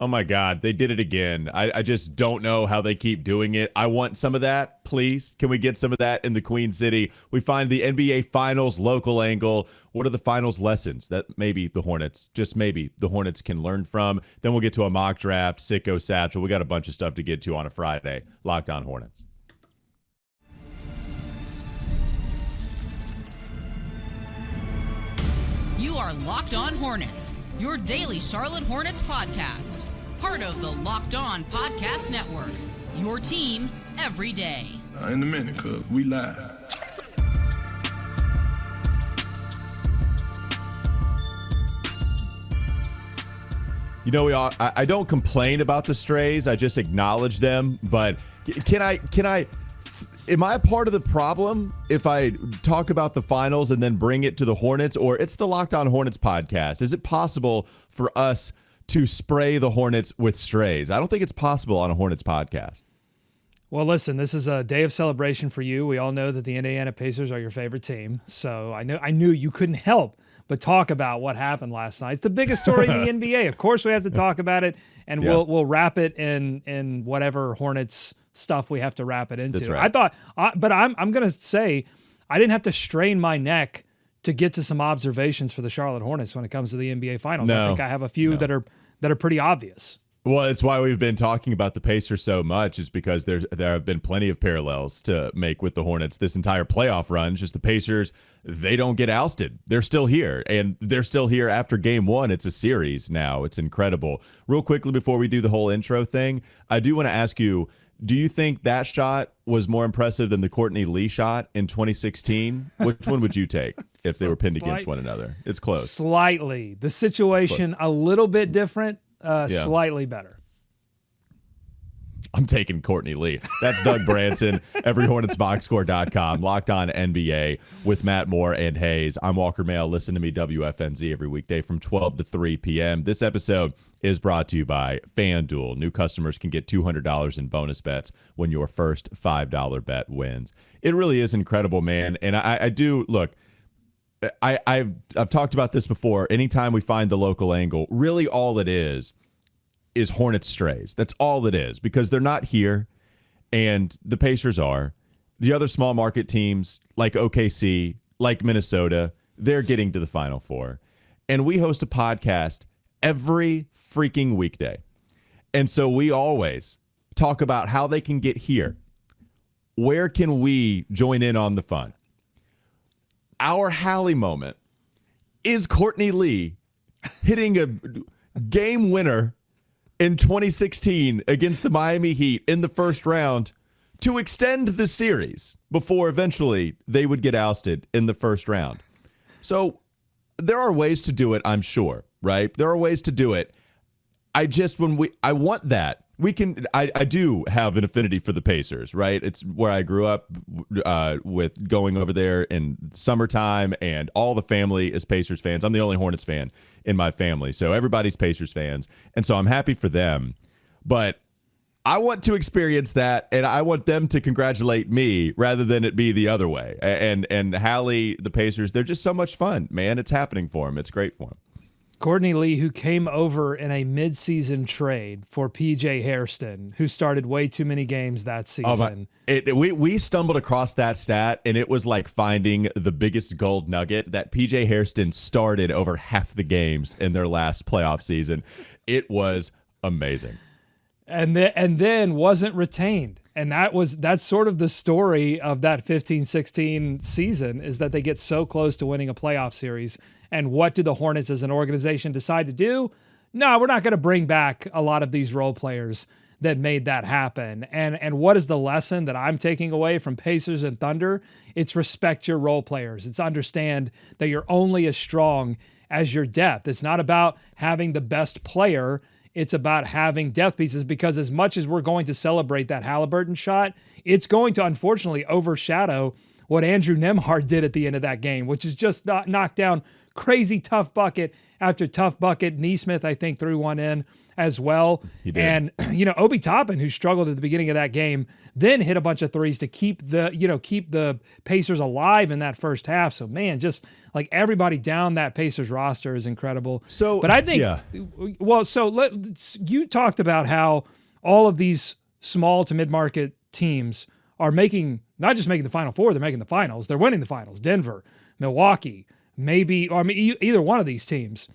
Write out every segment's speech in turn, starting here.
Oh my God, they did it again. I just don't know how they keep doing it. I want some of that, please. Can we get some of that in the Queen City? We find the NBA Finals local angle. What are the finals lessons that maybe the Hornets, just maybe, the Hornets can learn from? Then we'll get to a mock draft, Sicko Satchel. We got a bunch of stuff to get to on a Friday. Locked On Hornets. You are Locked On Hornets, your daily Charlotte Hornets podcast. Part of the Locked On Podcast Network, your team every day. In a minute, cuz we live. You know, I don't complain about the strays. I just acknowledge them. But am I a part of the problem if I talk about the finals and then bring it to the Hornets? Or it's the Locked On Hornets podcast? Is it possible for us to spray the Hornets with strays? I don't think it's possible on a Hornets podcast. Well, listen, this is a day of celebration for you. We all know that the Indiana Pacers are your favorite team. So I knew you couldn't help but talk about what happened last night. It's the biggest story in the NBA. Of course, we have to talk about it, and we'll wrap it in whatever Hornets stuff we have to wrap it into. That's right. I'm going to say I didn't have to strain my neck to get to some observations for the Charlotte Hornets when it comes to the NBA Finals. I think I have a few that are pretty obvious. Well, it's why we've been talking about the Pacers so much, is because there have been plenty of parallels to make with the Hornets this entire playoff run. Just the Pacers, they don't get ousted. They're still here, and they're still here after game one. It's a series now. It's incredible. Real quickly before we do the whole intro thing, I do want to ask you, do you think that shot was more impressive than the Courtney Lee shot in 2016? Which one would you take if they were pinned against one another? It's close. Slightly. The situation a little bit different, slightly better. I'm taking Courtney Lee. That's Doug Branson, everyhornetsboxscore.com, Locked On NBA with Matt Moore and Hayes. I'm Walker Mehl. Listen to me, WFNZ, every weekday from 12 to 3 p.m. This episode is brought to you by FanDuel. New customers can get $200 in bonus bets when your first $5 bet wins. It really is incredible, man. And I do, look, I've talked about this before. Anytime we find the local angle, really all it is Hornets strays. That's all it is, because they're not here, and the Pacers are. The other small market teams like OKC, like Minnesota, they're getting to the Final Four. And we host a podcast every freaking weekday. And so we always talk about how they can get here. Where can we join in on the fun? Our Hallie moment is Courtney Lee hitting a game winner in 2016 against the Miami Heat in the first round to extend the series before eventually they would get ousted in the first round. So there are ways to do it, I'm sure, right? There are ways to do it. I want that. I do have an affinity for the Pacers, right? It's where I grew up with going over there in summertime, and all the family is Pacers fans. I'm the only Hornets fan in my family, so everybody's Pacers fans, and so I'm happy for them. But I want to experience that, and I want them to congratulate me rather than it be the other way. And Hallie, the Pacers, they're just so much fun, man. It's happening for them. It's great for them. Courtney Lee, who came over in a midseason trade for PJ Hairston, who started way too many games that season. We stumbled across that stat, and it was like finding the biggest gold nugget that PJ Hairston started over half the games in their last playoff season. It was amazing. And then wasn't retained. And that's sort of the story of that 15-16 season, is that they get so close to winning a playoff series. And what do the Hornets as an organization decide to do? No, we're not going to bring back a lot of these role players that made that happen. And what is the lesson that I'm taking away from Pacers and Thunder? It's respect your role players. It's understand that you're only as strong as your depth. It's not about having the best player. It's about having depth pieces, because as much as we're going to celebrate that Halliburton shot, it's going to unfortunately overshadow what Andrew Nembhard did at the end of that game, which is just knock down crazy tough bucket after tough bucket. Neesmith, I think, threw one in as well. He did. And, Obi Toppin, who struggled at the beginning of that game, then hit a bunch of threes to keep the Pacers alive in that first half. So, man, just like everybody down that Pacers roster is incredible. So, but I think, yeah. You talked about how all of these small to mid-market teams are not just making the Final Four, they're making the finals. They're winning the finals. Denver, Milwaukee, either one of these teams.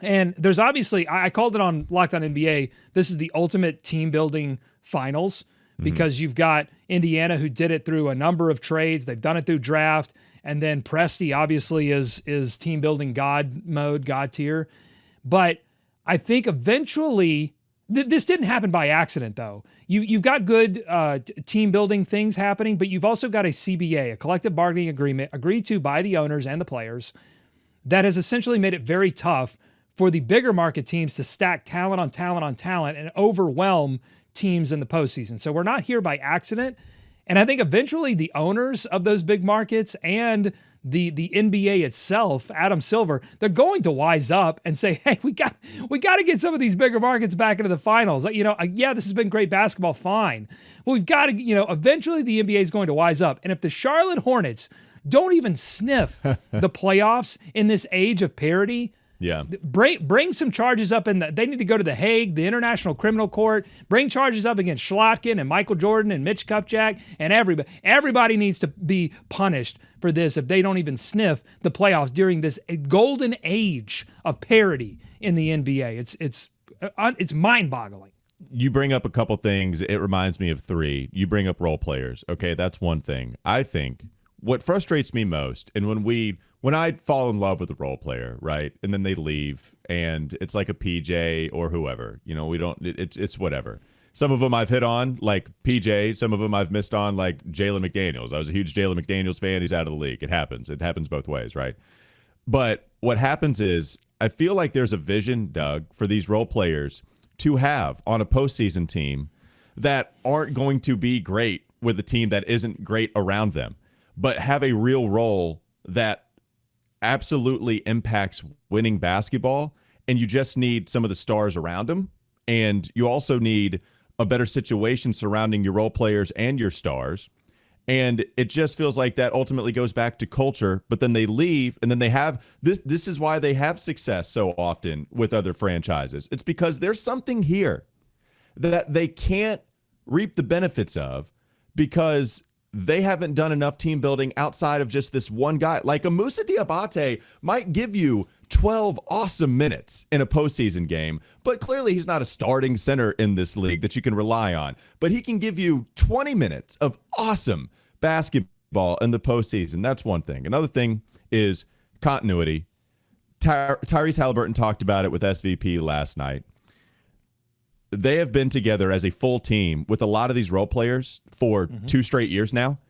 And there's obviously, I called it on Locked On NBA, this is the ultimate team building finals because you've got Indiana who did it through a number of trades. They've done it through draft. And then Presti obviously is team building God tier. But I think eventually, this didn't happen by accident though. You've got good team building things happening, but you've also got a CBA, a collective bargaining agreement agreed to by the owners and the players that has essentially made it very tough for the bigger market teams to stack talent on talent on talent and overwhelm teams in the postseason. So we're not here by accident. And I think eventually the owners of those big markets and the NBA itself, Adam Silver, they're going to wise up and say, hey, we got to get some of these bigger markets back into the finals. Yeah, this has been great basketball, fine. But we've got to, eventually the NBA is going to wise up. And if the Charlotte Hornets don't even sniff the playoffs in this age of parity, yeah, bring some charges up they need to go to The Hague, the International Criminal Court, bring charges up against Schlotkin and Michael Jordan and Mitch Kupchak and everybody. Everybody needs to be punished for this if they don't even sniff the playoffs during this golden age of parity in the NBA. It's mind-boggling. You bring up a couple things. It reminds me of three. You bring up role players. Okay, that's one thing. I think what frustrates me most, and when I fall in love with a role player, right, and then they leave, and it's like a PJ or whoever, it's whatever. Some of them I've hit on, like PJ. Some of them I've missed on, like Jalen McDaniels. I was a huge Jalen McDaniels fan. He's out of the league. It happens. It happens both ways, right? But what happens is I feel like there's a vision, Doug, for these role players to have on a postseason team that aren't going to be great with a team that isn't great around them, but have a real role that absolutely impacts winning basketball, and you just need some of the stars around them, and you also need a better situation surrounding your role players and your stars. And it just feels like that ultimately goes back to culture, but then they leave, and then they have this is why they have success so often with other franchises. It's because there's something here that they can't reap the benefits of because they haven't done enough team building outside of just this one guy. Like a Moussa Diabate might give you 12 awesome minutes in a postseason game, but clearly he's not a starting center in this league that you can rely on. But he can give you 20 minutes of awesome basketball in the postseason. That's one thing. Another thing is continuity. Tyrese Halliburton talked about it with SVP last night. They have been together as a full team with a lot of these role players for 2 straight years now.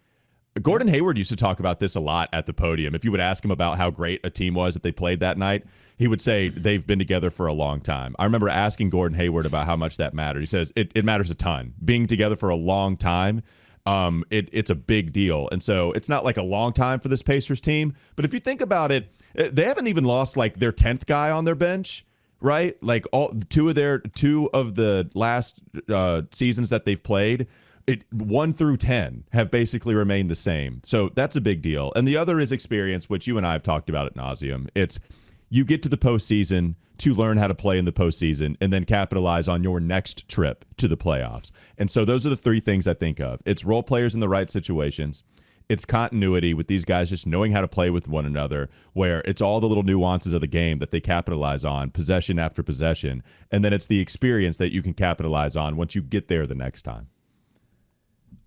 Gordon Hayward used to talk about this a lot at the podium. If you would ask him about how great a team was that they played that night, he would say they've been together for a long time. I remember asking Gordon Hayward about how much that mattered. He says it matters a ton. Being together for a long time, it's a big deal. And so it's not like a long time for this Pacers team. But if you think about it, they haven't even lost like their 10th guy on their bench. Right? Like two of the last seasons that they've played, 1 through 10 have basically remained the same. So that's a big deal. And the other is experience, which you and I have talked about ad nauseum. It's you get to the postseason to learn how to play in the postseason and then capitalize on your next trip to the playoffs. And so those are the 3 things I think of. It's role players in the right situations. It's continuity with these guys just knowing how to play with one another, where it's all the little nuances of the game that they capitalize on, possession after possession. And then it's the experience that you can capitalize on once you get there the next time.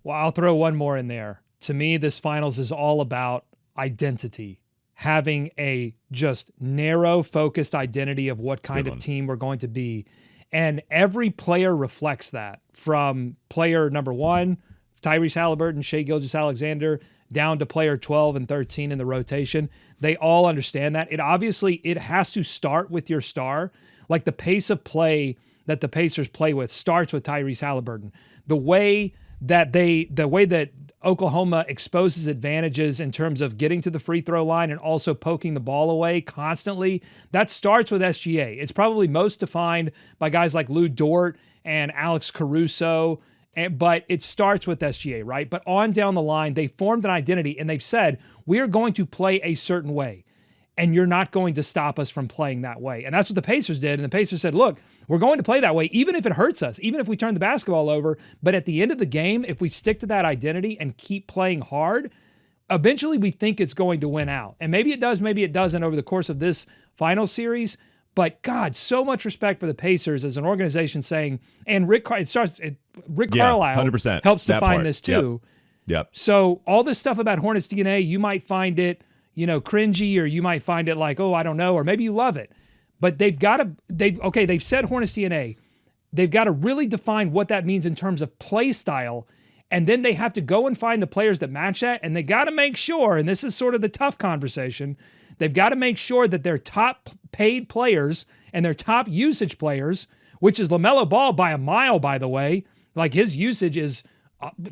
Well, I'll throw one more in there. To me, this finals is all about identity, having a just narrow, focused identity of what kind of team we're going to be. And every player reflects that, from player number 1, Tyrese Halliburton, Shai Gilgeous-Alexander, down to player 12 and 13 in the rotation. They all understand that. It has to start with your star. Like the pace of play that the Pacers play with starts with Tyrese Halliburton. The way that the way that Oklahoma exposes advantages in terms of getting to the free throw line and also poking the ball away constantly, that starts with SGA. It's probably most defined by guys like Lou Dort and Alex Caruso, but it starts with SGA, right? But on down the line, they formed an identity and they've said, we are going to play a certain way. And you're not going to stop us from playing that way. And that's what the Pacers did. And the Pacers said, look, we're going to play that way, even if it hurts us, even if we turn the basketball over. But at the end of the game, if we stick to that identity and keep playing hard, eventually we think it's going to win out. And maybe it does, maybe it doesn't over the course of this final series. But God, so much respect for the Pacers as an organization saying, and Rick Carlisle 100%. helps define this too. Yep. So all this stuff about Hornets DNA, you might find it, cringy, or you might find it like, oh, I don't know, or maybe you love it. But they've said Hornets DNA. They've got to really define what that means in terms of play style. And then they have to go and find the players that match that. And they got to make sure, and this is sort of the tough conversation, they've got to make sure that their top paid players and their top usage players, which is LaMelo Ball by a mile, by the way, like his usage is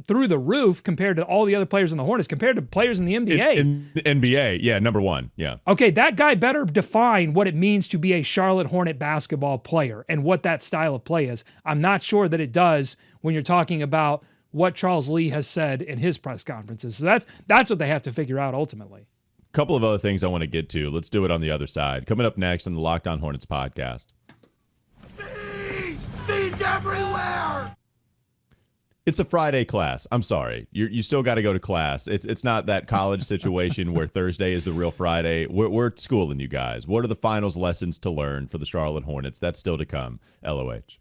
through the roof compared to all the other players in the Hornets, compared to players in the NBA. In the NBA, yeah, number one, yeah. Okay, that guy better define what it means to be a Charlotte Hornet basketball player and what that style of play is. I'm not sure that it does when you're talking about what Charles Lee has said in his press conferences. So that's what they have to figure out ultimately. A couple of other things I want to get to. Let's do it on the other side. Coming up next on the Locked On Hornets podcast. Bees everywhere! It's a Friday class. I'm sorry. You still got to go to class. It's not that college situation where Thursday is the real Friday. We're schooling you guys. What are the finals lessons to learn for the Charlotte Hornets? That's still to come. LOH.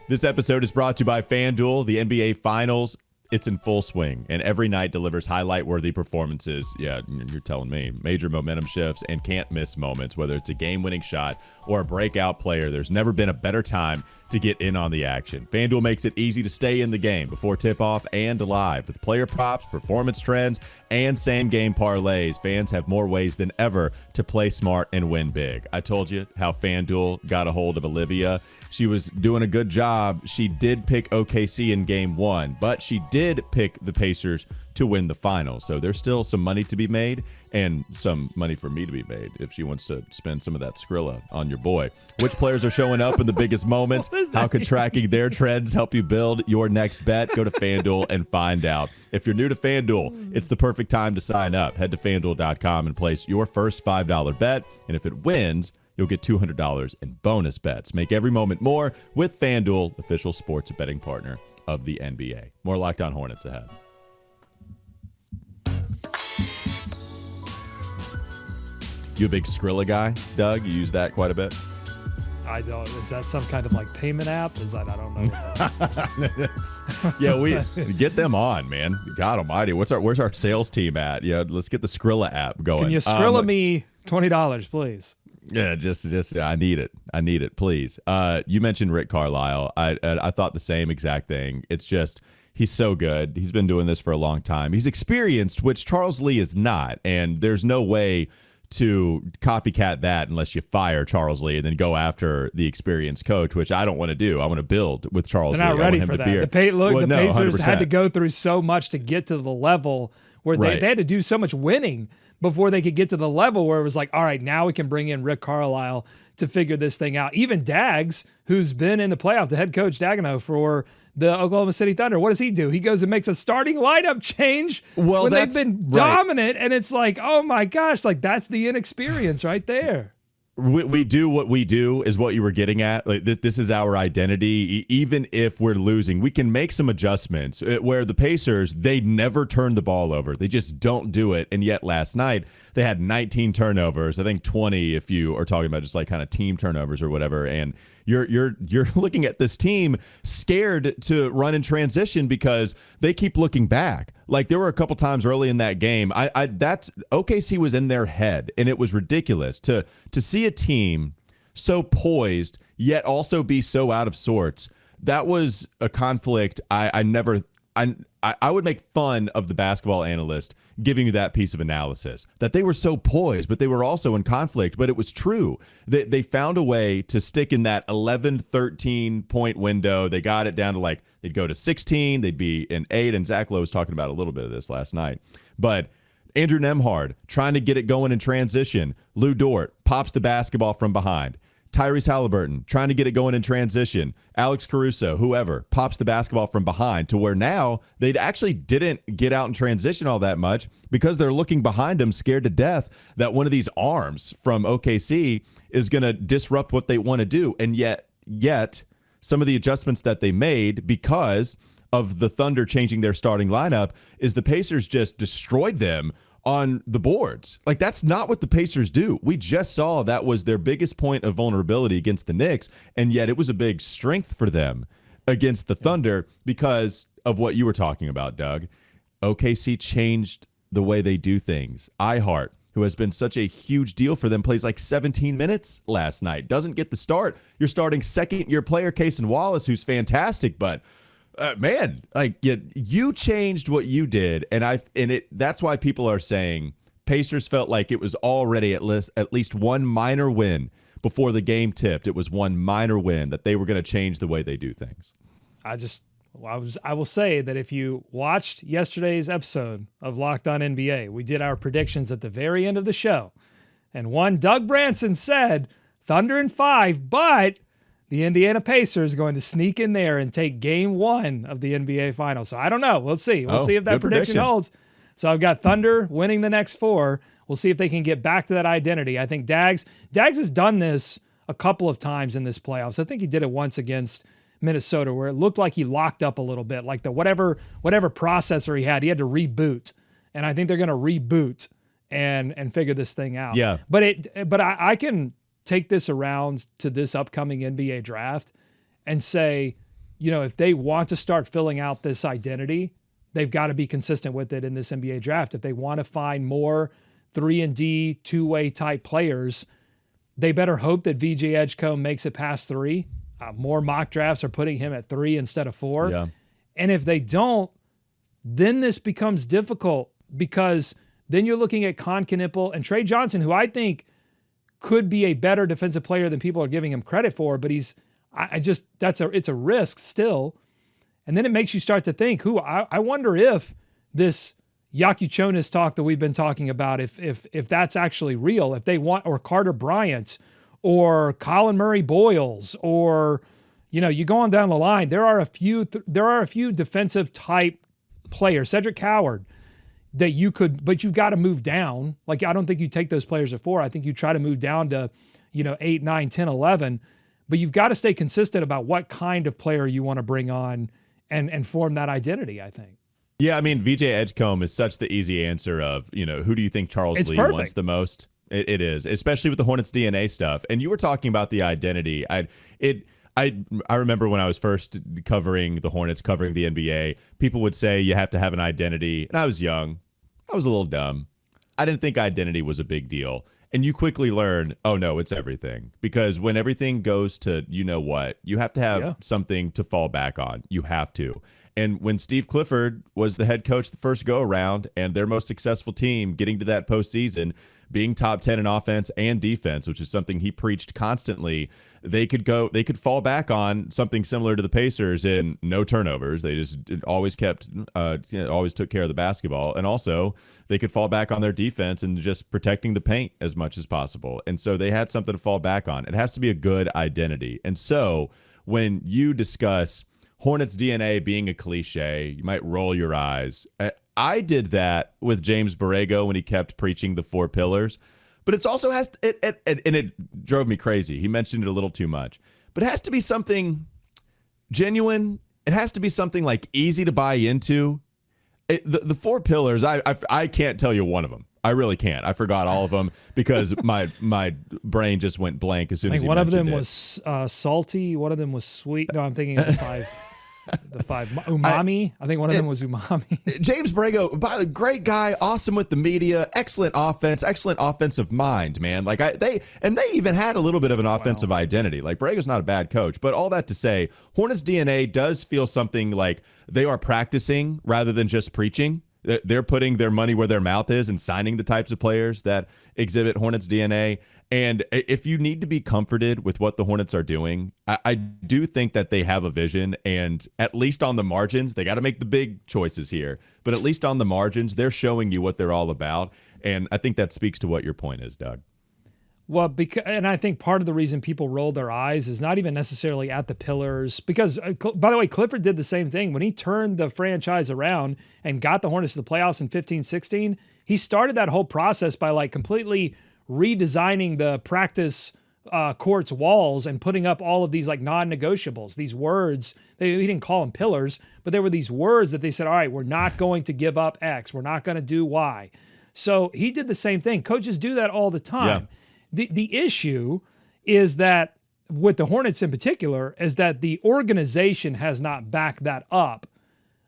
This episode is brought to you by FanDuel. The NBA Finals, it's in full swing, and every night delivers highlight-worthy performances. Yeah, you're telling me. Major momentum shifts and can't-miss moments, whether it's a game-winning shot or a breakout player. There's never been a better time to get in on the action. FanDuel makes it easy to stay in the game before tip-off and live. With player props, performance trends, and same-game parlays, fans have more ways than ever to play smart and win big. I told you how FanDuel got a hold of Olivia. She was doing a good job. She did pick OKC in Game 1, but she did pick the Pacers to win the final. So there's still some money to be made and some money for me to be made if she wants to spend some of that Skrilla on your boy. Which players are showing up in the biggest moments? How could tracking their trends help you build your next bet? Go to FanDuel and find out. If you're new to FanDuel, it's the perfect time to sign up. Head to FanDuel.com and place your first $5 bet. And if it wins, you'll get $200 in bonus bets. Make every moment more with FanDuel, official sports betting partner of the NBA. More Locked On Hornets ahead. You a big Skrilla guy, Doug? You use that quite a bit? I don't. Is that some kind of like payment app? I don't know. Yeah, we get them on, man. God Almighty, where's our sales team at? Yeah, let's get the Skrilla app going. Can you Skrilla me $20, please? Yeah, just I need it, please. You mentioned Rick Carlisle. I thought the same exact thing. It's just he's so good. He's been doing this for a long time. He's experienced, which Charles Lee is not, and there's no way to copycat that unless you fire Charles Lee and then go after the experienced coach, which I don't want to do. I want to build with Charles Lee. They're not ready for that. The Pacers 100%. had to go through so much to get to the level where they had to do so much winning before they could get to the level where it was like, all right, now we can bring in Rick Carlisle to figure this thing out. Even Dags, who's been in the playoff, the head coach Dagenham for the Oklahoma City Thunder, what does he do? He goes and makes a starting lineup change when they've been dominant, and it's like, oh my gosh, like that's the inexperience right there. We do what we do is what you were getting at. Like this is our identity. Even if we're losing, we can make some adjustments. Where the Pacers, they never turn the ball over. They just don't do it. And yet last night they had 19 turnovers. I think 20 if you are talking about just like kind of team turnovers or whatever. And you're looking at this team scared to run in transition because they keep looking back. Like there were a couple times early in that game, that's OKC was in their head, and it was ridiculous to see a team so poised yet also be so out of sorts. That was a conflict I would make fun of the basketball analyst giving you that piece of analysis, that they were so poised, but they were also in conflict. But it was true. They found a way to stick in that 11, 13 point window. They got it down to like, they'd go to 16, they'd be in 8. And Zach Lowe was talking about a little bit of this last night. But Andrew Nembhard trying to get it going in transition. Lou Dort pops the basketball from behind. Tyrese Halliburton trying to get it going in transition. Alex Caruso, whoever, pops the basketball from behind, to where now they actually didn't get out in transition all that much because they're looking behind them scared to death that one of these arms from OKC is going to disrupt what they want to do. And yet some of the adjustments that they made because of the Thunder changing their starting lineup is the Pacers just destroyed them on the boards. Like, that's not what the Pacers do. We just saw that was their biggest point of vulnerability against the Knicks, and yet it was a big strength for them against the Thunder because of what you were talking about, Doug. OKC changed the way they do things. iHeart, who has been such a huge deal for them, plays like 17 minutes last night. Doesn't get the start. You're starting second-year player Cason Wallace, who's fantastic, but man, like you changed what you did, that's why people are saying Pacers felt like it was already at least one minor win before the game tipped. It was one minor win that they were going to change the way they do things. I will say that if you watched yesterday's episode of Locked On NBA, we did our predictions at the very end of the show, and one Doug Branson said Thunder in 5, but the Indiana Pacers going to sneak in there and take game 1 of the NBA Finals. So I don't know. We'll see. We'll see if that prediction holds. So I've got Thunder winning the next 4. We'll see if they can get back to that identity. I think Dags has done this a couple of times in this playoffs. I think he did it once against Minnesota where it looked like he locked up a little bit, like the whatever processor he had to reboot. And I think they're going to reboot and figure this thing out. Yeah. But I can take this around to this upcoming NBA draft and say, if they want to start filling out this identity, they've got to be consistent with it in this NBA draft. If they want to find more 3-and-D, two-way type players, they better hope that VJ Edgecombe makes it past 3. More mock drafts are putting him at 3 instead of 4. Yeah. And if they don't, then this becomes difficult because then you're looking at Con Knippel and Trey Johnson, who I think could be a better defensive player than people are giving him credit for, but it's a risk still. And then it makes you start to think, I wonder if this Yakuchonis talk that we've been talking about, if that's actually real, if they want, or Carter Bryant or Colin Murray Boyles, or, you go on down the line, there are a few defensive type players, Cedric Howard, that you could, but you've got to move down. Like, I don't think you take those players at 4. I think you try to move down to, 8, 9, 10, 11. But you've got to stay consistent about what kind of player you want to bring on and form that identity, I think. Yeah, I mean, VJ Edgecombe is such the easy answer of, who do you think Charles Lee wants the most? It is, especially with the Hornets DNA stuff. And you were talking about the identity. I remember when I was first covering the Hornets, covering the NBA, people would say you have to have an identity. And I was young. I was a little dumb. I didn't think identity was a big deal. And you quickly learn, oh, no, it's everything. Because when everything goes to what, you have to have something to fall back on. You have to. And when Steve Clifford was the head coach the first go-around and their most successful team getting to that postseason, being top 10 in offense and defense, which is something he preached constantly, they could fall back on something similar to the Pacers in no turnovers. They just always always took care of the basketball. And also they could fall back on their defense and just protecting the paint as much as possible. And so they had something to fall back on. It has to be a good identity. And so when you discuss Hornets DNA being a cliche, you might roll your eyes. I did that with James Borrego when he kept preaching the 4 pillars, but it's also and it drove me crazy. He mentioned it a little too much, but it has to be something genuine. It has to be something like easy to buy into. The 4 pillars, I can't tell you one of them. I really can't. I forgot all of them because my brain just went blank as soon as you mentioned it. One of them was salty. One of them was sweet. No, I'm thinking of the 5. The 5 umami. I think one of them was umami. James Borrego, great guy, awesome with the media, excellent offense, excellent offensive mind, man. Like they even had a little bit of an offensive identity. Like Borrego's not a bad coach, but all that to say, Hornets DNA does feel something like they are practicing rather than just preaching. They're putting their money where their mouth is and signing the types of players that exhibit Hornets DNA. And if you need to be comforted with what the Hornets are doing, I do think that they have a vision. And at least on the margins, they got to make the big choices here. But at least on the margins, they're showing you what they're all about. And I think that speaks to what your point is, Doug. Well, and I think part of the reason people roll their eyes is not even necessarily at the pillars. Because, by the way, Clifford did the same thing. When he turned the franchise around and got the Hornets to the playoffs in 15-16, he started that whole process by like completely redesigning the practice court's walls and putting up all of these like non-negotiables, these words. He didn't call them pillars, but there were these words that they said, all right, we're not going to give up X. We're not going to do Y. So he did the same thing. Coaches do that all the time. Yeah. The issue is that with the Hornets in particular is that the organization has not backed that up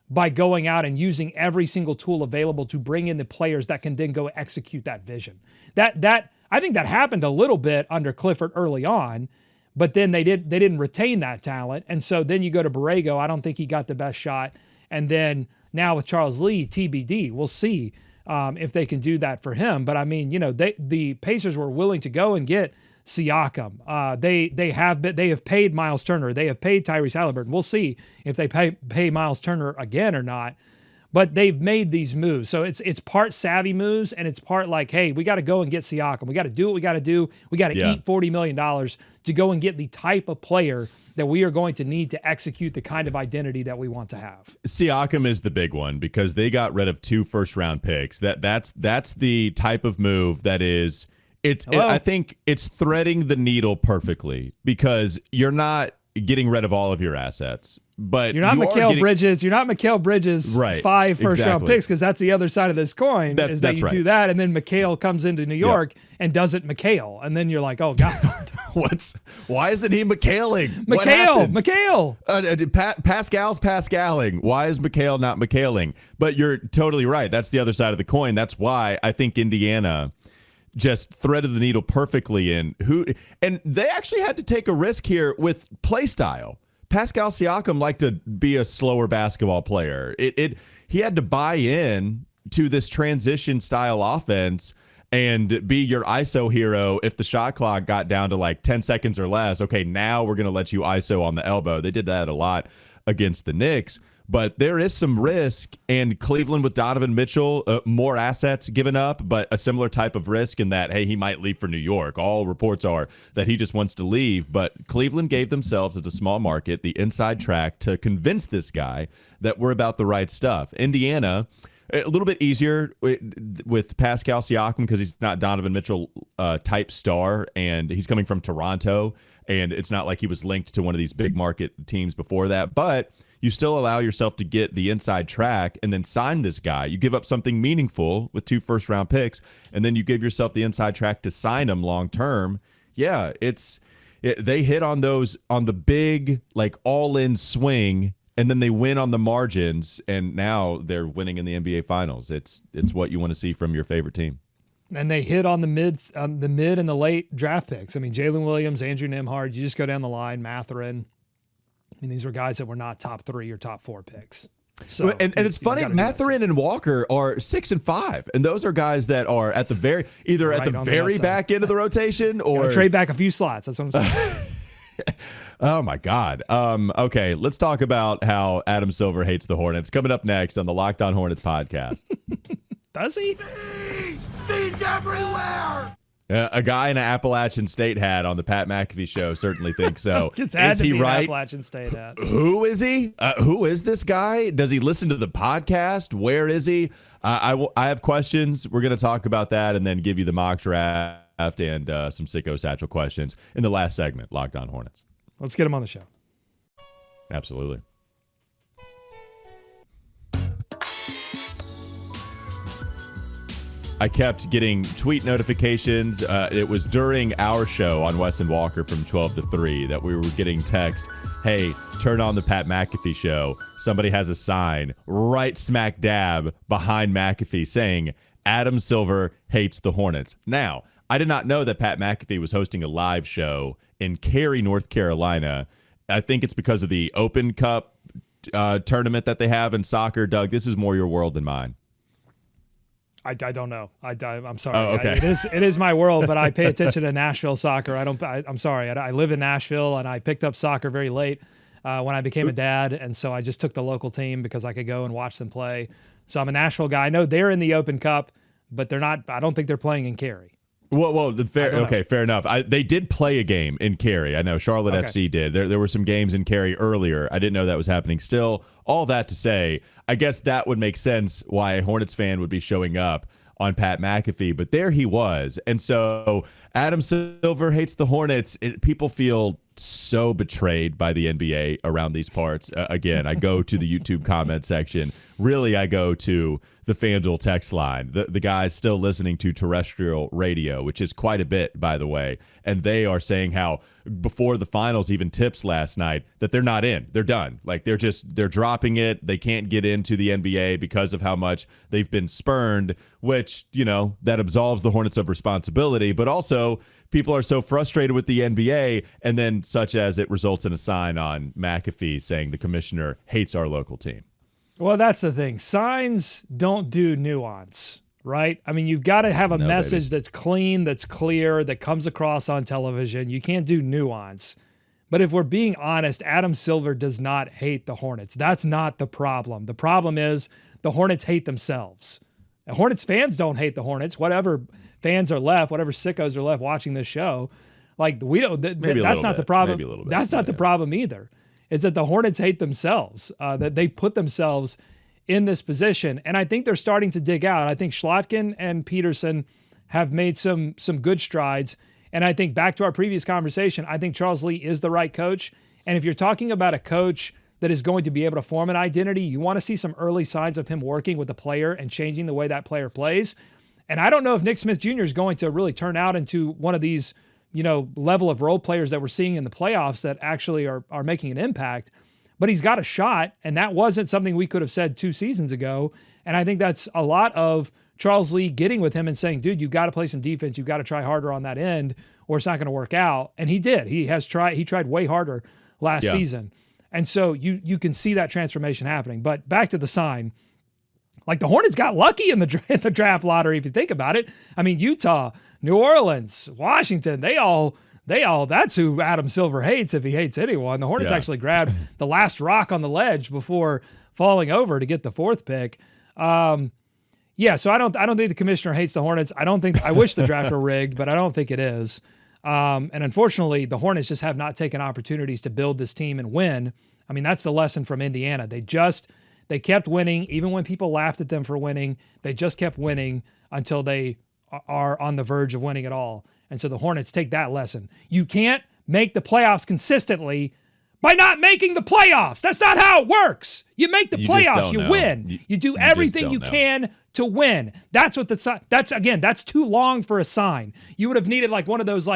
by going out and using every single tool available to bring in the players that can then go execute that vision. That I think that happened a little bit under Clifford early on, but then they didn't retain that talent. And so then you go to Borrego, I don't think he got the best shot. And then now with Charles Lee, TBD, we'll see if they can do that for him. But I mean, the Pacers were willing to go and get Siakam. They have paid Miles Turner. They have paid Tyrese Haliburton. We'll see if they pay Miles Turner again or not. But they've made these moves. So it's part savvy moves and it's part like, hey, we got to go and get Siakam. We got to do what we got to do. We got to eat $40 million to go and get the type of player that we are going to need to execute the kind of identity that we want to have. Siakam is the big one because they got rid of 2 first-round picks. That's the type of move that is I think it's threading the needle perfectly because you're not getting rid of all of your assets. But you're not Mikal Bridges. You're not Mikal Bridges. Right, 5 first-round picks because that's the other side of this coin. That you do that, and then Mikal comes into New York and doesn't Mikal, and then you're like, oh god, why isn't he Mikaling? Mikal. Pascal's Pascaling. Why is Mikal not Mikaling? But you're totally right. That's the other side of the coin. That's why I think Indiana just threaded the needle perfectly and they actually had to take a risk here with play style. Pascal Siakam liked to be a slower basketball player. He had to buy in to this transition style offense and be your ISO hero if the shot clock got down to like 10 seconds or less. Okay, now we're going to let you ISO on the elbow. They did that a lot against the Knicks. But there is some risk, and Cleveland with Donovan Mitchell, more assets given up, but a similar type of risk in that, hey, he might leave for New York. All reports are that he just wants to leave, but Cleveland gave themselves, as a small market, the inside track to convince this guy that we're about the right stuff. Indiana, a little bit easier with Pascal Siakam because he's not Donovan Mitchell type star, and he's coming from Toronto, and it's not like he was linked to one of these big market teams before that, but you still allow yourself to get the inside track and then sign this guy. You give up something meaningful with 2 first-round picks, and then you give yourself the inside track to sign him long-term. Yeah, they hit on the big, like, all-in swing, and then they win on the margins, and now they're winning in the NBA Finals. It's what you want to see from your favorite team. And they hit on the mid and the late draft picks. I mean, Jalen Williams, Andrew Nembhard, you just go down the line, Mathurin. I mean, these were guys that were not top 3 or top 4 picks. So, and it's funny, Mathurin and Walker are 6 and 5, and those are guys that are at the very back end of the rotation or trade back a few slots. That's what I'm saying. Oh my God. Okay, let's talk about how Adam Silver hates the Hornets. Coming up next on the Locked On Hornets podcast. Does he? Bees everywhere. A guy in an Appalachian State hat on the Pat McAfee show certainly thinks so. Is he right? Appalachian State hat. Who is he? Who is this guy? Does he listen to the podcast? Where is he? I have questions. We're going to talk about that and then give you the mock draft and some Sicko Satchel questions in the last segment, Locked On Hornets. Let's get him on the show. Absolutely. I kept getting tweet notifications. It was during our show on Wes and Walker from 12 to 3 that we were getting text, hey, turn on the Pat McAfee show. Somebody has a sign right smack dab behind McAfee saying, Adam Silver hates the Hornets. Now, I did not know that Pat McAfee was hosting a live show in Cary, North Carolina. I think it's because of the Open Cup tournament that they have in soccer. Doug, this is more your world than mine. I don't know. I'm sorry. Oh, okay. It is my world, but I pay attention to Nashville soccer. I'm sorry. I live in Nashville, and I picked up soccer very late when I became a dad, and so I just took the local team because I could go and watch them play. So I'm a Nashville guy. I know they're in the Open Cup, but they're not. I don't think they're playing in Cary. Fair enough. They did play a game in Cary. I know Charlotte FC did. There were some games in Cary earlier. I didn't know that was happening still. All that to say, I guess that would make sense why a Hornets fan would be showing up on Pat McAfee, but there he was. And so Adam Silver hates the Hornets. People feel so betrayed by the NBA around these parts. Again, I go to the YouTube comment section. Really, I go to the FanDuel text line. The guys still listening to terrestrial radio, which is quite a bit, by the way. And they are saying how before the finals even tips last night that they're not in. They're done. Like they're dropping it. They can't get into the NBA because of how much they've been spurned, which, that absolves the Hornets of responsibility. But also people are so frustrated with the NBA, and then such as it results in a sign on McAfee saying the commissioner hates our local team. Well, that's the thing. Signs don't do nuance, right? I mean, you've got to have a message that's clean, that's clear, that comes across on television. You can't do nuance. But if we're being honest, Adam Silver does not hate the Hornets. That's not the problem. The problem is the Hornets hate themselves. The Hornets fans don't hate the Hornets. Whatever fans are left, whatever sickos are left watching this show, we don't. That's not the problem. Maybe a little bit. That's not the problem either. Is that the Hornets hate themselves, that they put themselves in this position. And I think they're starting to dig out. I think Schlotkin and Peterson have made some good strides. And I think back to our previous conversation, I think Charles Lee is the right coach. And if you're talking about a coach that is going to be able to form an identity, you want to see some early signs of him working with the player and changing the way that player plays. And I don't know if Nick Smith Jr. is going to really turn out into one of these level of role players that we're seeing in the playoffs that actually are making an impact, but he's got a shot. And that wasn't something we could have said 2 seasons ago. And I think that's a lot of Charles Lee getting with him and saying, dude, you've got to play some defense. You've got to try harder on that end or it's not going to work out. And he did. He tried way harder last season. And so you can see that transformation happening. But back to the sign, like the Hornets got lucky in the draft lottery, if you think about it. I mean, Utah, New Orleans, Washington, they all, that's who Adam Silver hates if he hates anyone. The Hornets actually grabbed the last rock on the ledge before falling over to get the 4th pick. So I don't think the commissioner hates the Hornets. I wish the draft were rigged, but I don't think it is. And unfortunately, the Hornets just have not taken opportunities to build this team and win. I mean, that's the lesson from Indiana. They kept winning, even when people laughed at them for winning. They just kept winning until they are on the verge of winning it all. And so the Hornets take that lesson. You can't make the playoffs consistently by not making the playoffs. That's not how it works. You make the playoffs, you win. You do everything you can to win. That's what that's too long for a sign. You would have needed like one of those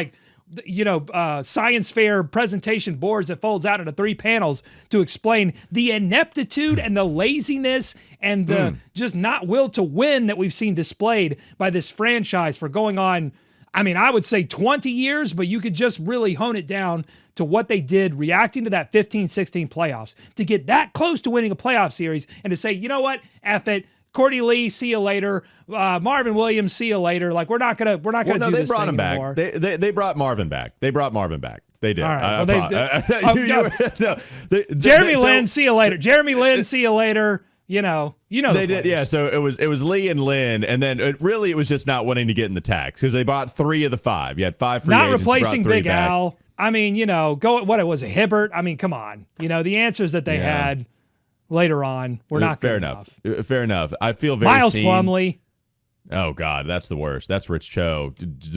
science fair presentation boards that folds out into 3 panels to explain the ineptitude and the laziness and the just not will to win that we've seen displayed by this franchise for going on, I would say 20 years, but you could just really hone it down to what they did reacting to that 15-16 playoffs to get that close to winning a playoff series and to say, you know what, F it. Cordy Lee, see you later. Marvin Williams, see you later. Like we're not gonna do this thing anymore. They brought Marvin back. They did. All right. Jeremy Lin, see you later. Jeremy Lin, see you later. You know. They did. Yeah. So it was Lee and Lin, and then it was just not wanting to get in the tax because they bought 3 of the 5. You had 5 free agents. Not replacing brought 3 Big back. Al. What it was, a Hibbert. Come on. The answers that they had later on were not good enough. Fair enough. I feel very Miles seen. Plumlee. Oh, God, that's the worst. That's Rich Cho.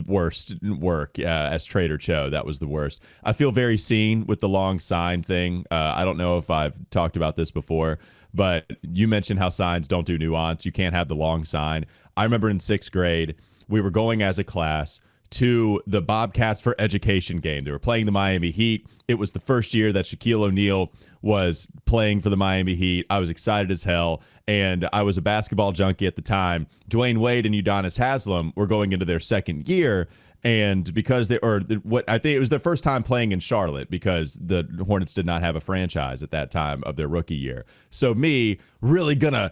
Worst work as Trader Cho. That was the worst. I feel very seen with the long sign thing. I don't know if I've talked about this before, but you mentioned how signs don't do nuance. You can't have the long sign. I remember in 6th grade, we were going as a class to the Bobcats for Education game. They were playing the Miami Heat. It was the first year that Shaquille O'Neal was playing for the Miami Heat. I was excited as hell, and I was a basketball junkie at the time. Dwayne Wade and Udonis Haslem were going into their 2nd year, and because I think it was their first time playing in Charlotte because the Hornets did not have a franchise at that time of their rookie year. So me really gonna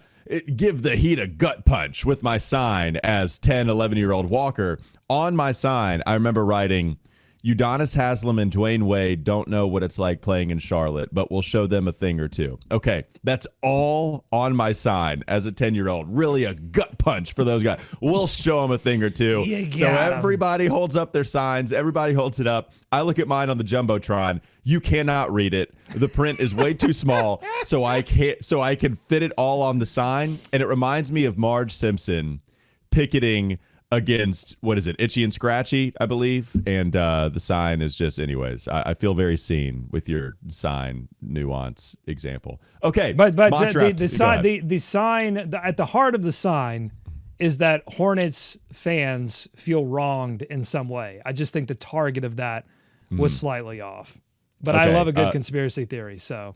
give the Heat a gut punch with my sign as 10, 11-year-old Walker. On my sign, I remember writing, Udonis Haslem and Dwayne Wade don't know what it's like playing in Charlotte, but we'll show them a thing or two. Okay, that's all on my sign as a 10-year-old. Really a gut punch for those guys. We'll show them a thing or two. So everybody holds up their signs. Everybody holds it up. I look at mine on the Jumbotron. You cannot read it. The print is way too small, so I can fit it all on the sign. And it reminds me of Marge Simpson picketing against, what is it, Itchy and Scratchy, I believe. And the sign is just, anyways, I feel very seen with your sign nuance example. Okay, but the sign at the heart of the sign is that Hornets fans feel wronged in some way. I just think the target of that was slightly off. But okay, I love a good conspiracy theory, so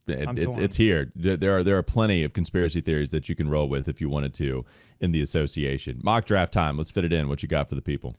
it's here. There are plenty of conspiracy theories that you can roll with if you wanted to in the association. Mock draft time. Let's fit it in. What you got for the people?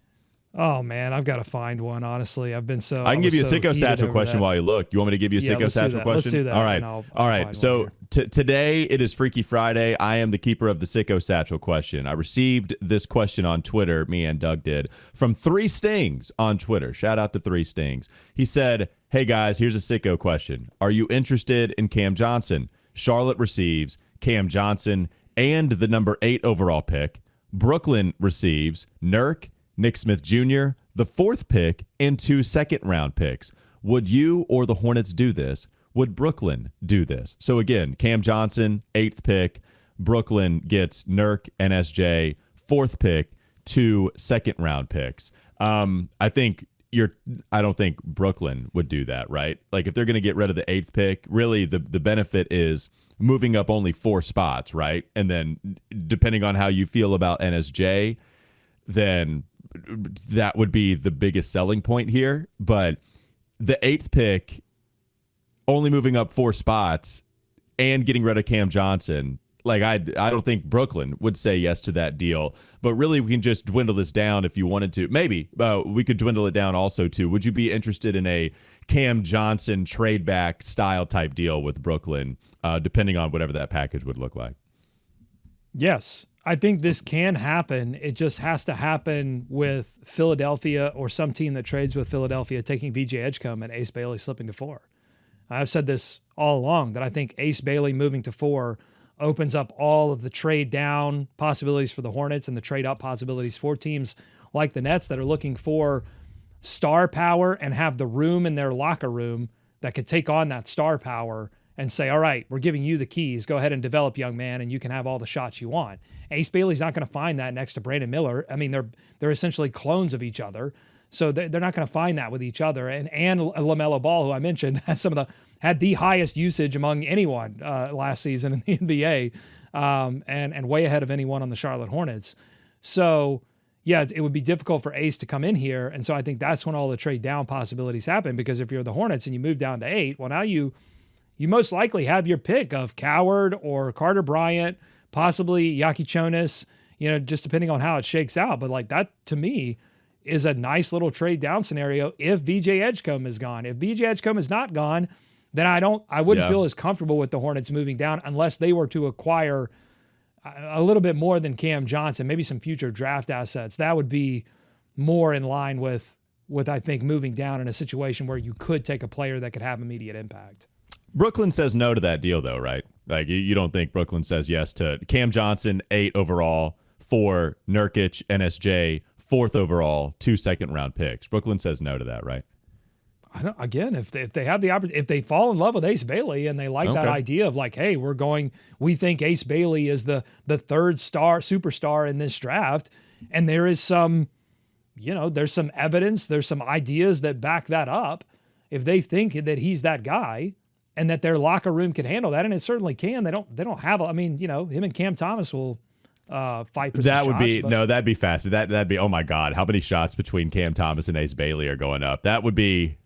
Oh man, I've got to find one. Honestly, I can give you a Sicko Satchel question while you look. You want me to give you a Sicko Satchel question? Let's do that. All right. All right. So today it is Freaky Friday. I am the keeper of the Sicko Satchel question. I received this question on Twitter. Me and Doug did from 3 Stings on Twitter. Shout out to 3 Stings. He said, "Hey guys, here's a Sicko question. Are you interested in Cam Johnson? Charlotte receives Cam Johnson and the number 8 overall pick. Brooklyn receives Nurk, Nick Smith Jr., the 4th pick, and 2 second-round picks. Would you or the Hornets do this? Would Brooklyn do this?" So again, Cam Johnson, 8th pick. Brooklyn gets Nurk, NSJ, 4th pick, 2 second-round picks. I don't think Brooklyn would do that, right? Like if they're going to get rid of the 8th pick, really the benefit is moving up only 4 spots, right? And then depending on how you feel about NSJ, then that would be the biggest selling point here. But the 8th pick, only moving up 4 spots and getting rid of Cam Johnson, like I don't think Brooklyn would say yes to that deal. But really, we can just dwindle this down if you wanted to. Maybe we could dwindle it down also to, would you be interested in a Cam Johnson trade back style type deal with Brooklyn, depending on whatever that package would look like? Yes. I think this can happen. It just has to happen with Philadelphia or some team that trades with Philadelphia taking VJ Edgecombe and Ace Bailey slipping to 4. I've said this all along, that I think Ace Bailey moving to 4 opens up all of the trade down possibilities for the Hornets and the trade up possibilities for teams like the Nets that are looking for star power and have the room in their locker room that could take on that star power and say, all right, we're giving you the keys. Go ahead and develop, young man, and you can have all the shots you want. Ace Bailey's not going to find that next to Brandon Miller. I mean, they're essentially clones of each other, so they're not going to find that with each other. And LaMelo Ball, who I mentioned, had the highest usage among anyone last season in the NBA, and way ahead of anyone on the Charlotte Hornets. So, yeah, it would be difficult for Ace to come in here, and so I think that's when all the trade down possibilities happen, because if you're the Hornets and you move down to 8, well, now you most likely have your pick of Coward or Carter Bryant, possibly Yaki Chonis, just depending on how it shakes out. But like that, to me, is a nice little trade down scenario if VJ Edgecombe is gone. If VJ Edgecombe is not gone, then I wouldn't feel as comfortable with the Hornets moving down unless they were to acquire a little bit more than Cam Johnson, maybe some future draft assets. That would be more in line with I think moving down in a situation where you could take a player that could have immediate impact. Brooklyn says no to that deal, though, right? Like, you don't think Brooklyn says yes to Cam Johnson, 8 overall, 4 Nurkic, NSJ, 4th overall, 2 second-round picks. Brooklyn says no to that, right? Again, if they have the opportunity, if they fall in love with Ace Bailey and they like that idea of like, hey, we think Ace Bailey is the 3rd superstar in this draft, and there is some, there's some evidence, there's some ideas that back that up. If they think that he's that guy, and that their locker room can handle that, and it certainly can. They don't have. I mean, him and Cam Thomas will fight for that. That'd be fast. That'd be. Oh my God, how many shots between Cam Thomas and Ace Bailey are going up? That would be.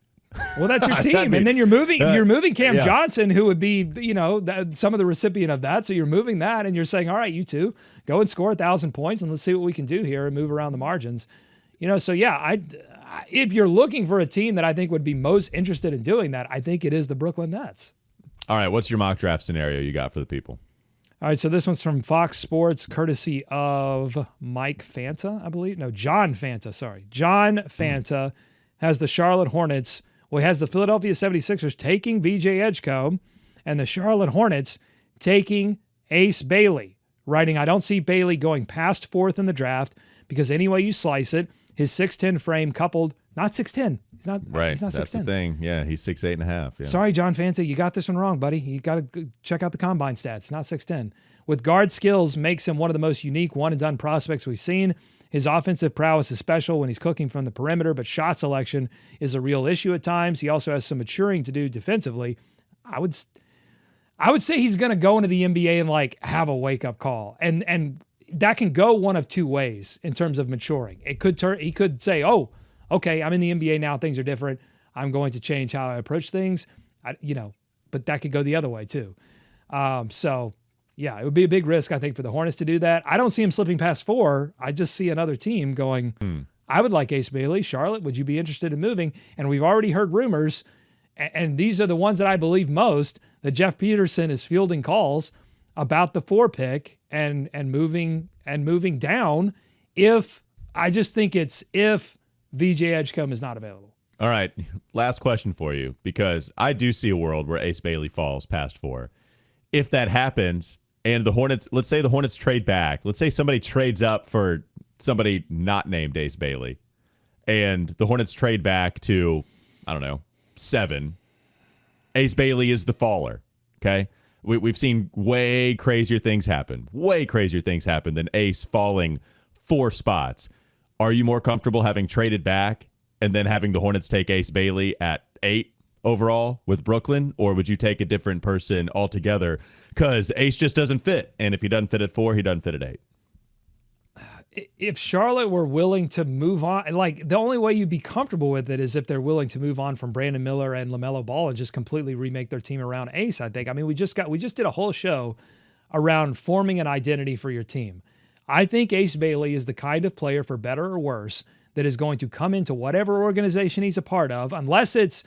Well, that's your team, and then you're moving Cam Johnson, who would be some of the recipient of that. So you're moving that, and you're saying, all right, you two go and score 1,000 points, and let's see what we can do here and move around the margins. So yeah, if you're looking for a team that I think would be most interested in doing that, I think it is the Brooklyn Nets. All right, what's your mock draft scenario you got for the people? All right, so this one's from Fox Sports, courtesy of Mike Fanta, I believe. No, John Fanta, sorry. John Fanta has the Charlotte Hornets. Well, he has the Philadelphia 76ers taking VJ Edgecombe and the Charlotte Hornets taking Ace Bailey, writing, I don't see Bailey going past 4th in the draft because any way you slice it, his 6'10 frame coupled, not 6'10. He's not Right. He's not 6'10. That's the thing. Yeah, he's 6'8.5". Yeah. Sorry, John Fanta, you got this one wrong, buddy. You got to check out the combine stats. Not 6'10". With guard skills, makes him one of the most unique one-and-done prospects we've seen. His offensive prowess is special when he's cooking from the perimeter, but shot selection is a real issue at times. He also has some maturing to do defensively. I would say he's going to go into the NBA and like have a wake-up call, and that can go one of two ways in terms of maturing. He could say, "Oh, okay, I'm in the NBA now. Things are different. I'm going to change how I approach things." But that could go the other way too. Yeah, it would be a big risk, I think, for the Hornets to do that. I don't see him slipping past 4. I just see another team going, I would like Ace Bailey. Charlotte, would you be interested in moving? And we've already heard rumors, and these are the ones that I believe most, that Jeff Peterson is fielding calls about the 4 pick and moving down if VJ Edgecombe is not available. All right, last question for you, because I do see a world where Ace Bailey falls past 4. If that happens, and the Hornets, let's say the Hornets trade back. Let's say somebody trades up for somebody not named Ace Bailey, and the Hornets trade back to, 7. Ace Bailey is the faller, okay? We've seen way crazier things happen than Ace falling 4 spots. Are you more comfortable having traded back and then having the Hornets take Ace Bailey at 8 overall with Brooklyn, or would you take a different person altogether? Because Ace just doesn't fit, and if he doesn't fit at 4, he doesn't fit at 8. If Charlotte were willing to move on, like the only way you'd be comfortable with it is if they're willing to move on from Brandon Miller and LaMelo Ball and just completely remake their team around Ace, I think. I mean, we just did a whole show around forming an identity for your team. I think Ace Bailey is the kind of player, for better or worse, that is going to come into whatever organization he's a part of, unless it's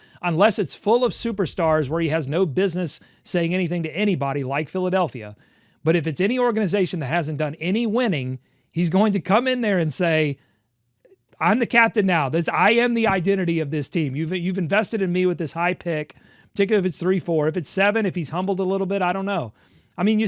full of superstars where he has no business saying anything to anybody like Philadelphia. But if it's any organization that hasn't done any winning, he's going to come in there and say, I'm the captain now. I am the identity of this team. You've invested in me with this high pick, particularly if it's 3-4. If it's 7, if he's humbled a little bit, I don't know. I mean,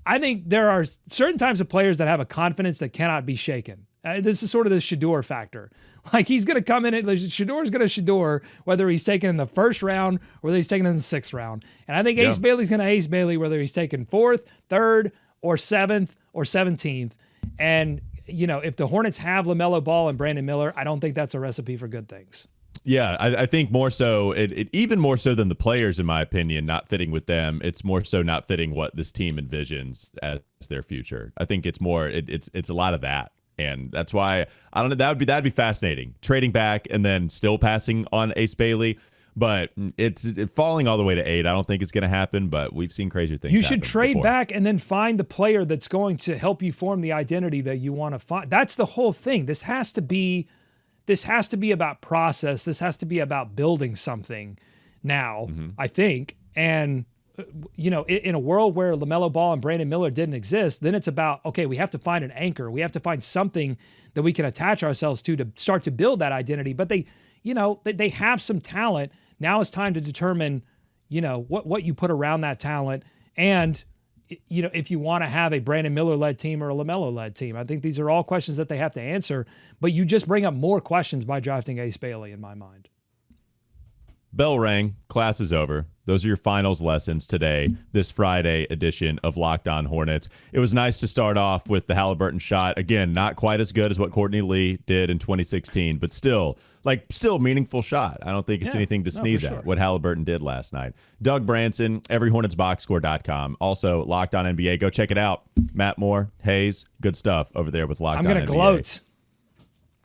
I think there are certain types of players that have a confidence that cannot be shaken. This is sort of the Shedeur factor. Like, he's going to come in, Shedor's going to Shedeur, whether he's taken in the 1st round or whether he's taken in the 6th round. And I think Ace Bailey's going to Ace Bailey, whether he's taken 4th, 3rd, or 7th, or 17th. And, if the Hornets have LaMelo Ball and Brandon Miller, I don't think that's a recipe for good things. Yeah, I think more so, it even more so than the players, in my opinion, not fitting with them. It's more so not fitting what this team envisions as their future. I think it's more, it's a lot of that. And that's why I don't know. That'd be fascinating. Trading back and then still passing on Ace Bailey, but it's falling all the way to 8. I don't think it's going to happen. But we've seen crazier things. You should trade before. back and then find the player that's going to help you form the identity that you want to find. That's the whole thing. This has to be about process. This has to be about building something. Now, I think, and in a world where LaMelo Ball and Brandon Miller didn't exist, then it's about, okay, we have to find an anchor. We have to find something that we can attach ourselves to start to build that identity. But they have some talent. Now it's time to determine, what you put around that talent. And, if you want to have a Brandon Miller-led team or a LaMelo-led team. I think these are all questions that they have to answer. But you just bring up more questions by drafting Ace Bailey, in my mind. Bell rang. Class is over. Those are your finals lessons today, this Friday edition of Locked On Hornets. It was nice to start off with the Halliburton shot. Again, not quite as good as what Courtney Lee did in 2016, but still meaningful shot. I don't think it's anything to sneeze at, what Halliburton did last night. Doug Branson, everyhornetsboxscore.com. Also, Locked On NBA. Go check it out. Matt Moore, Hayes, good stuff over there with Locked On NBA. I'm going to gloat.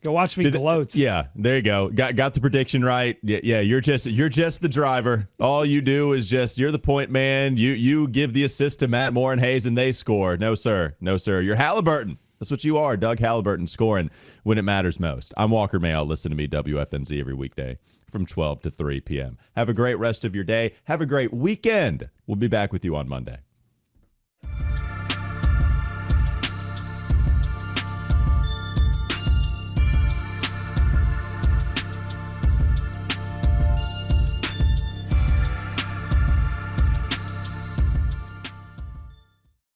Go watch me gloat. Yeah, there you go. Got the prediction right. Yeah, you're just the driver. All you do is you're the point man. You give the assist to Matt Moore and Hayes, and they score. No, sir. You're Halliburton. That's what you are, Doug Halliburton, scoring when it matters most. I'm Walker Mehl. Listen to me, WFNZ, every weekday from 12 to 3 p.m. Have a great rest of your day. Have a great weekend. We'll be back with you on Monday.